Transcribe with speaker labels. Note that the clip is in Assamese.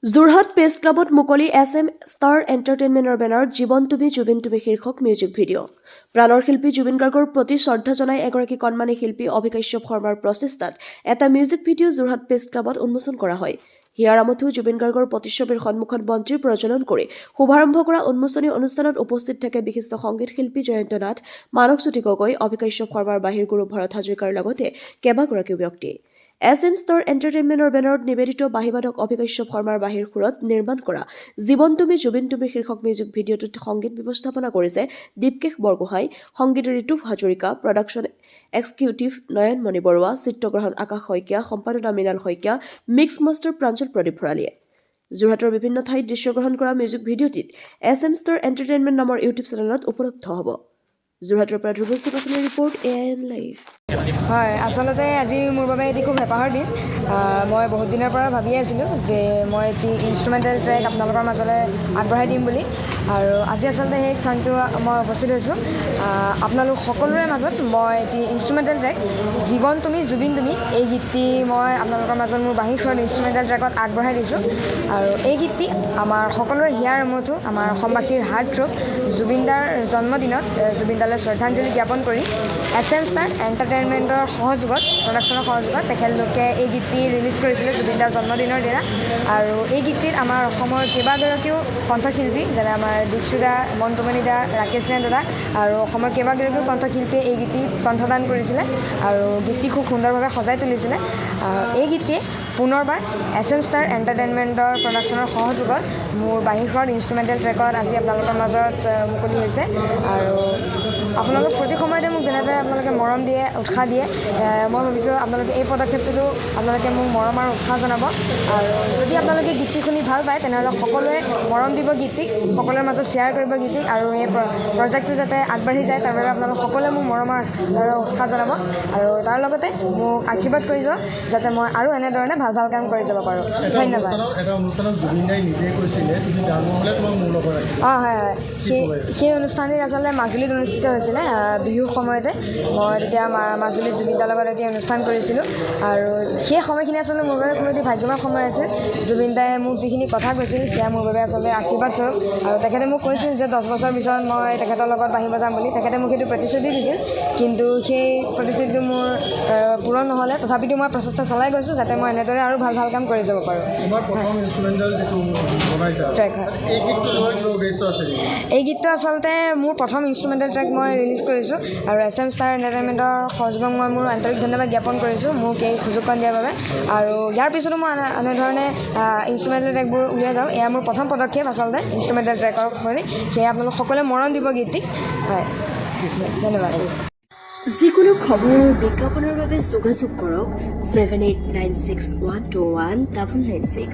Speaker 1: যোৰহাট প্ৰেছ ক্লাবত মুকলি SM ষ্টাৰ এণ্টাৰটেইনমেণ্টৰ বেনাৰত জীৱন তুমি জুবিন তুমি শীৰ্ষক মিউজিক ভিডিঅ'। প্ৰাণৰ শিল্পী জুবিন গাৰ্গৰ প্ৰতি শ্ৰদ্ধা জনাই এগৰাকী কণমানি শিল্পী অভিকাশ্যপ শৰ্মাৰ প্ৰচেষ্টাত এটা মিউজিক ভিডিঅ' যোৰহাট প্ৰেছ ক্লাবত উন্মোচন কৰা হয়। হিয়াৰ আমঠু জুবিন গাৰ্গৰ প্ৰতিচ্ছবিৰ সন্মুখত বন্তিৰ প্ৰজ্বলন কৰি শুভাৰম্ভ কৰা উন্মোচনী অনুষ্ঠানত উপস্থিত থাকে বিশিষ্ট সংগীত শিল্পী জয়ন্ত নাথ, মানসজ্যোতি গগৈ, অভিকাশ্যপ শৰ্মাৰ বাহিৰ গুৰু ভৰত হাজৰিকাৰ লগতে কেইবাগৰাকীও ব্যক্তি। SM ষ্টাৰ এণ্টাৰটেইনমেণ্টৰ বেনাৰত নিবেদিত বাঁহীবাদক অভিকাশ্যপ শৰ্মাৰ বাঁহীৰ সুৰত নিৰ্মাণ কৰা জীৱন তুমি জুবিন তুমি শীৰ্ষক মিউজিক ভিডিঅ'টোত সংগীত ব্যৱস্থাপনা কৰিছে দীপকেশ বৰগোহাঁই, সংগীত ঋতুভ হাজৰিকা, প্ৰডাকশ্যন এক্সিকিউটিভ নয়নমণি বৰুৱা, চিত্ৰগ্ৰহণ আকাশ শইকীয়া, সম্পাদনা মৃণাল শইকীয়া, মিক্স মাষ্টাৰ প্ৰাঞ্জল প্ৰদীপ ভৰালীয়ে। যোৰহাটৰ বিভিন্ন ঠাইত দৃশ্যগ্ৰহণ কৰা মিউজিক ভিডিঅ'টিত SM ষ্টাৰ এণ্টাৰটেইনমেণ্ট নামৰ ইউটিউব চেনেলত উপলব্ধ হ'ব। যোৰহাটৰ পৰা ধ্ৰুৱস্তি পাচনিৰ ৰিপৰ্ট AIN লাইভ।
Speaker 2: হয়, আচলতে আজি মোৰ বাবে এটি খুব হেঁপাহৰ দিন। মই বহুত দিনৰ পৰা ভাবিয়ে আছিলোঁ যে মই এটি ইনষ্ট্ৰুমেণ্টেল ট্ৰেক আপোনালোকৰ মাজলৈ আগবঢ়াই দিম বুলি, আৰু আজি আচলতে সেই ক্ষণটো মই উপস্থিত হৈছোঁ। আপোনালোক সকলোৰে মাজত মই এটি ইনষ্ট্ৰুমেণ্টেল ট্ৰেক জীৱন তুমি জুবিন তুমি এই গীতটি মই আপোনালোকৰ মাজত মোৰ বাঁহীৰ সুৰত ইনষ্ট্ৰুমেণ্টেল ট্ৰেকত আগবঢ়াই দিছোঁ। আৰু এই গীতটি আমাৰ সকলোৰে হিয়াৰ আমঠু, আমাৰ অসমবাসীৰ হাৰ্ট থ্ৰব জুবিনদাৰ জন্মদিনত জুবিনদালৈ শ্ৰদ্ধাঞ্জলি জ্ঞাপন কৰি SM ষ্টাৰ এণ্টাৰটেইনমেণ্টৰ সহযোগত, প্ৰডাকশ্যনৰ সহযোগত তেখেতলোকে এই গীতটি ৰিলিজ কৰিছিলে জুবিনদাৰ জন্মদিনৰ দিনা। আৰু এই গীতটিত আমাৰ অসমৰ কেইবাগৰাকীও কণ্ঠশিল্পী, যেনে আমাৰ দীক্ষু দা, মণ্টুমণি দা, ৰাকেশ ৰেণ দা আৰু অসমৰ কেইবাগৰাকীও কণ্ঠশিল্পীয়ে এই গীতটিত কণ্ঠদান কৰিছিলে আৰু গীতটি খুব সুন্দৰভাৱে সজাই তুলিছিলে। এই গীতটিয়ে পুনৰবাৰ SM ষ্টাৰ এণ্টাৰটেইনমেণ্টৰ প্ৰডাকশ্যনৰ সহযোগত মোৰ বাঁহীৰ সুৰত ইনষ্ট্ৰুমেণ্টেল ট্ৰেকত আজি আপোনালোকৰ মাজত মুকলি হৈছে। আৰু আপোনালোক প্ৰতি সময়তে মোক যেনেদৰে আপোনালোকে মৰম দিয়ে, উৎসাহ দিয়ে, মই ভাবিছোঁ আপোনালোকে এই পদক্ষেপটোতো আপোনালোকে মোক মৰম আৰু উৎসাহ জনাব। আৰু যদি আপোনালোকে গীতটি শুনি ভাল পায় তেনেহ'লে সকলোৱে মৰম দিব গীতটিক, সকলোৰে মাজত শ্বেয়াৰ কৰিব গীতটিক, আৰু এই প্ৰজেক্টটো যাতে আগবাঢ়ি যায় তাৰ বাবে আপোনালোক সকলোৱে মোক মৰম আৰু উৎসাহ জনাব, আৰু তাৰ লগতে মোক আশীৰ্বাদ কৰি যাওক যাতে মই আৰু এনেধৰণে ভাল ভাল কাম কৰি যাব পাৰোঁ। ধন্যবাদ। হয়, সেই অনুষ্ঠানটি আচলতে মাজুলীত অনুষ্ঠিত হৈছিলে বিহুৰ সময়তে। মই তেতিয়া মাজুলীত জুবিনদাৰ লগত এটি অনুষ্ঠান কৰিছিলোঁ, আৰু সেই সময়খিনি আচলতে মোৰ বাবে খুব বেছি ভাগ্যৱান সময় আছিল। জুবিনদাই মোক যিখিনি কথা কৈছিল সেয়া মোৰ বাবে আচলতে আশীৰ্বাদ স্বৰূপ, আৰু তেখেতে মোক কৈছিল যে 10 বছৰ পিছত মই তেখেতৰ লগত বাঁহী বজাম বুলি। তেখেতে মোক সেইটো প্ৰতিশ্ৰুতি দিছিল, কিন্তু সেই প্ৰতিশ্ৰুতিটো মোৰ পূৰণ নহ'লে, তথাপিতো মই প্ৰচেষ্টা চলাই গৈছোঁ যাতে মই এনেদৰে আৰু ভাল ভাল কাম কৰি যাব পাৰোঁ। এই গীতটো আচলতে মোৰ প্ৰথম ইনষ্ট্ৰুমেণ্টেল ট্ৰেক মই ৰিলিজ কৰিছোঁ, আৰু SM ষ্টাৰ এণ্টাৰটেইনমেণ্টৰ সহযোগক মই মোৰ আন্তৰিক ধন্যবাদ জ্ঞাপন কৰিছোঁ মোক এই সুযোগকণ দিয়াৰ বাবে। আৰু ইয়াৰ পিছতো মই এনেধৰণে ইনষ্ট্ৰুমেণ্টেল ট্ৰেকবোৰ উলিয়াই যাওঁ। এয়া মোৰ প্ৰথম পদক্ষেপ আচলতে ইনষ্ট্ৰুমেণ্টেল ট্ৰেকৰ কৰি, সেয়ে আপোনালোক সকলোৱে মৰম দিব গীতটিক। হয়, ধন্যবাদ।
Speaker 1: যিকোনো খবৰ আৰু বিজ্ঞাপনৰ বাবে যোগাযোগ কৰক 7896121996।